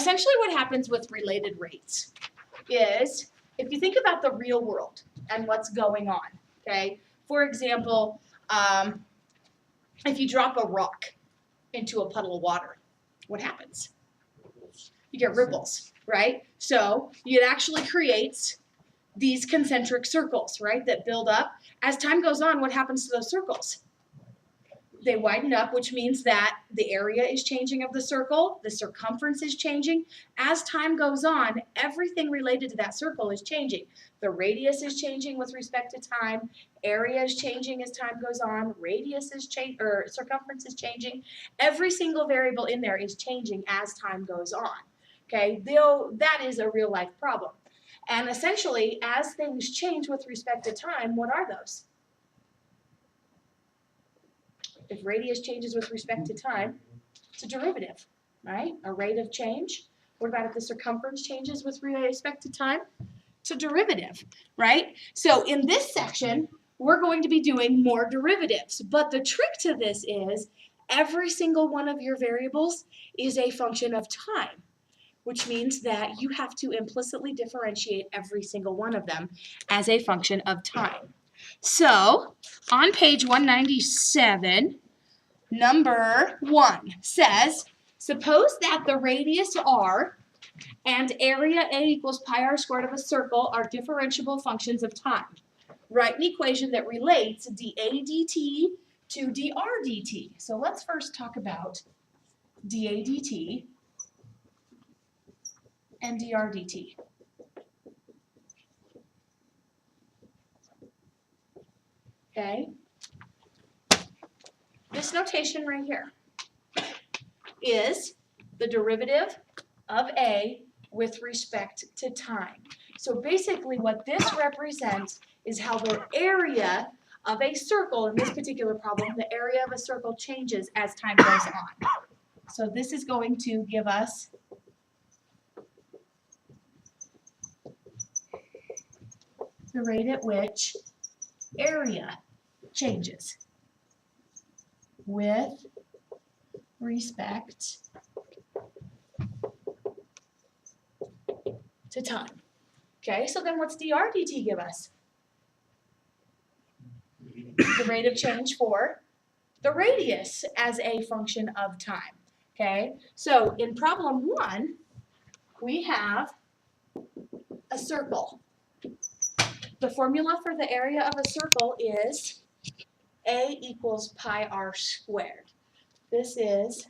essentially what happens with related rates is, if you think about the real world and what's going on, okay? For example, if you drop a rock into a puddle of water, what happens? You get ripples, right? So it actually creates these concentric circles, right, that build up. As time goes on, what happens to those circles? They widen up, which means that the area is changing of the circle, the circumference is changing. As time goes on, everything related to that circle is changing. The radius is changing with respect to time, area is changing as time goes on, radius is changing, or circumference is changing. Every single variable in there is changing as time goes on. Okay, though that is a real life problem. And essentially, as things change with respect to time, what are those? If radius changes with respect to time, it's a derivative, right? A rate of change. What about if the circumference changes with respect to time? It's a derivative, right? So in this section, we're going to be doing more derivatives. But the trick to this is every single one of your variables is a function of time, which means that you have to implicitly differentiate every single one of them as a function of time. So, on page 197, number 1 says, suppose that the radius r and area a equals pi r squared of a circle are differentiable functions of time. Write an equation that relates dA dt to dr dt. So let's first talk about dA dt and dr dt. Okay? This notation right here is the derivative of a with respect to time. So basically what this represents is how the area of a circle, in this particular problem, the area of a circle changes as time goes on. So this is going to give us the rate at which area changes with respect to time. Okay, so then what's dr dt give us? The rate of change for the radius as a function of time. Okay, so in problem 1, we have a circle. The formula for the area of a circle is a equals pi r squared. This is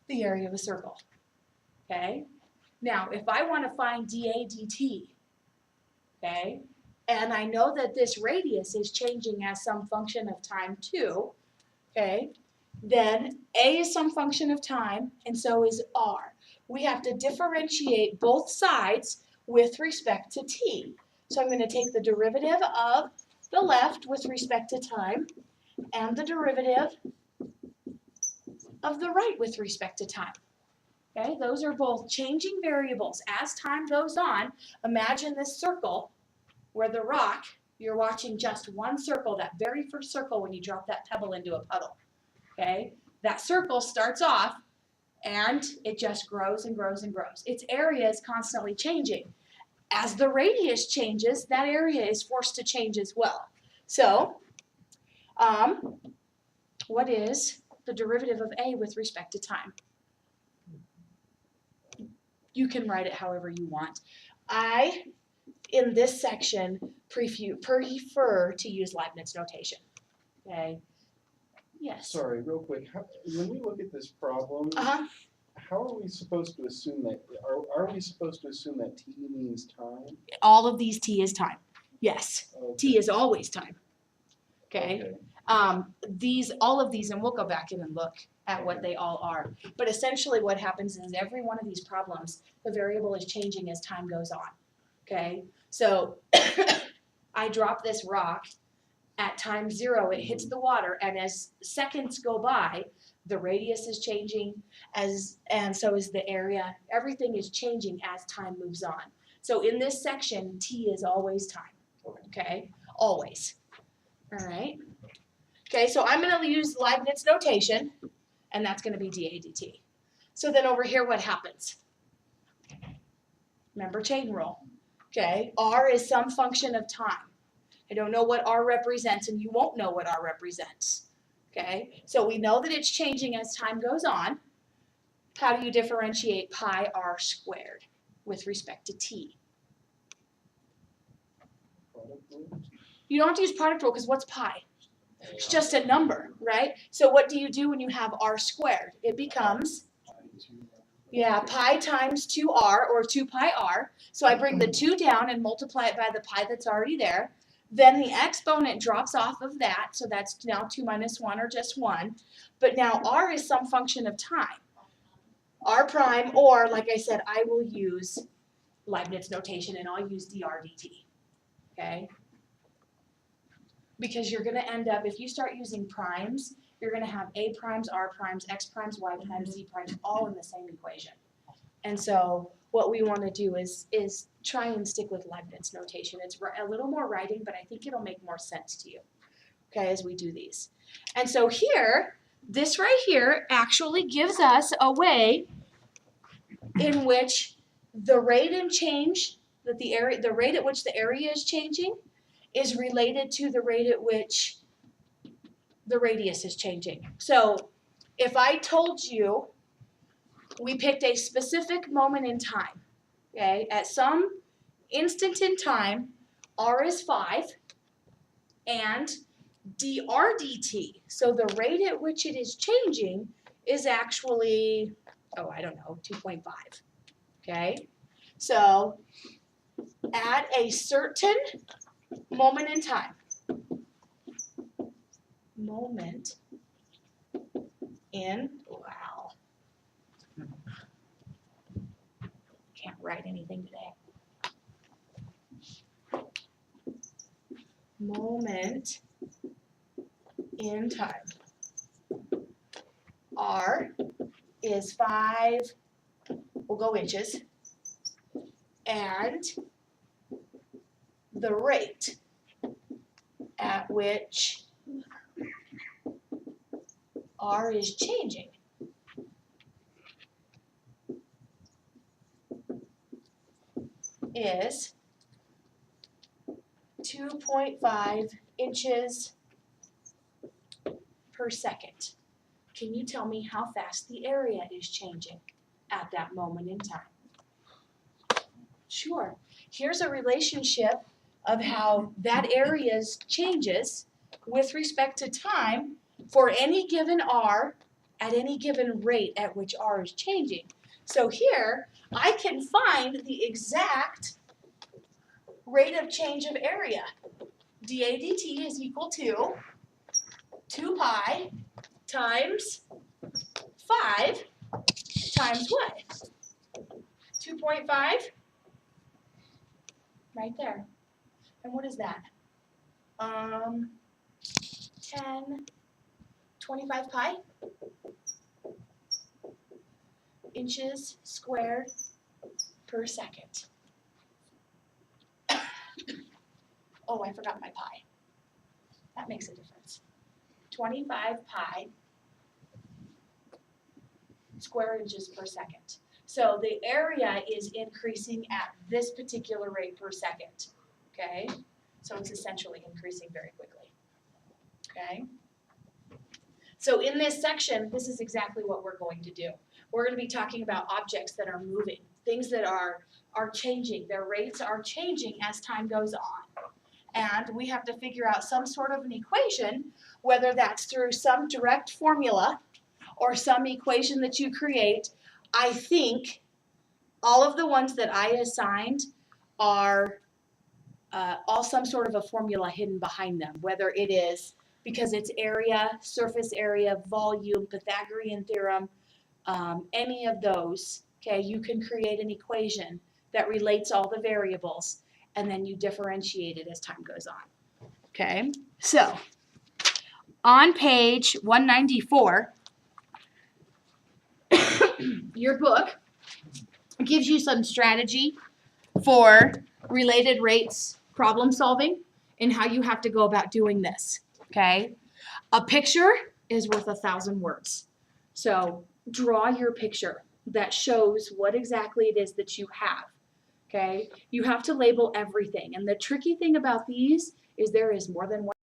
the area of a circle. Okay? Now, if I want to find dA dt, okay, and I know that this radius is changing as some function of time too, okay, then a is some function of time, and so is r. We have to differentiate both sides with respect to t. So I'm going to take the derivative of the left with respect to time and the derivative of the right with respect to time. Okay, those are both changing variables. As time goes on, imagine this circle where the rock, you're watching just one circle, that very first circle when you drop that pebble into a puddle. Okay, that circle starts off and it just grows and grows and grows. Its area is constantly changing. As the radius changes, that area is forced to change as well. So, what is the derivative of a with respect to time? You can write it however you want. I, in this section, prefer to use Leibniz notation. Okay? Yes? Sorry, real quick. When we look at this problem, how are we supposed to assume that? Are we supposed to assume that t means time? All of these t is time. Yes. Okay. T is always time. Okay? Okay. All of these, and we'll go back in and look at what they all are. But essentially what happens is every one of these problems, the variable is changing as time goes on. Okay? So I drop this rock at time 0, it hits the water, and as seconds go by, the radius is changing, and so is the area. Everything is changing as time moves on. So in this section, t is always time. Okay? Always. All right? Okay, so I'm going to use Leibniz notation. and that's going to be dA dt. So then over here, what happens? Remember chain rule, okay? R is some function of time. I don't know what R represents, and you won't know what R represents, okay? So we know that it's changing as time goes on. How do you differentiate pi r squared with respect to t? You don't have to use product rule, because what's pi? It's just a number, right? So what do you do when you have r squared? It becomes, yeah, pi times 2r, or 2 pi r. So I bring the 2 down and multiply it by the pi that's already there. Then the exponent drops off of that, so that's now 2 minus 1, or just 1. But now r is some function of time. R prime, or like I said, I will use Leibniz notation, and I'll use dr dt, okay? Because you're going to end up, if you start using primes, you're going to have a primes, r primes, x primes, y primes, z primes, all in the same equation. And so what we want to do is try and stick with Leibniz notation. It's a little more writing, but I think it'll make more sense to you, okay, as we do these. And so here, this right here actually gives us a way in which the rate and change that the rate at which the area is changing is related to the rate at which the radius is changing. So if I told you we picked a specific moment in time, okay, at some instant in time, r is 5, and dr dt, so the rate at which it is changing is actually, oh, I don't know, 2.5, okay? So at a certain moment in time, wow, can't write anything today. Moment in time. R is 5, we'll go inches, and the rate at which R is changing is 2.5 inches per second. Can you tell me how fast the area is changing at that moment in time? Sure. Here's a relationship of how that area changes with respect to time for any given r at any given rate at which r is changing. So here, I can find the exact rate of change of area. dA dt is equal to 2 pi times 5 times what? 2.5? Right there. And what is that? 25 pi inches squared per second. Oh, I forgot my pi. That makes a difference. 25 pi square inches per second. So the area is increasing at this particular rate per second, okay? So it's essentially increasing very quickly, okay? So in this section, this is exactly what we're going to do. We're going to be talking about objects that are moving, things that are changing. Their rates are changing as time goes on. And we have to figure out some sort of an equation, whether that's through some direct formula or some equation that you create. I think all of the ones that I assigned are all some sort of a formula hidden behind them, whether it is because it's area, surface area, volume, Pythagorean theorem, any of those, okay, you can create an equation that relates all the variables, and then you differentiate it as time goes on, okay? So, on page 194, your book gives you some strategy for related rates problem solving and how you have to go about doing this, okay? A picture is worth 1,000 words. So draw your picture that shows what exactly it is that you have. Okay, you have to label everything. And the tricky thing about these is there is more than one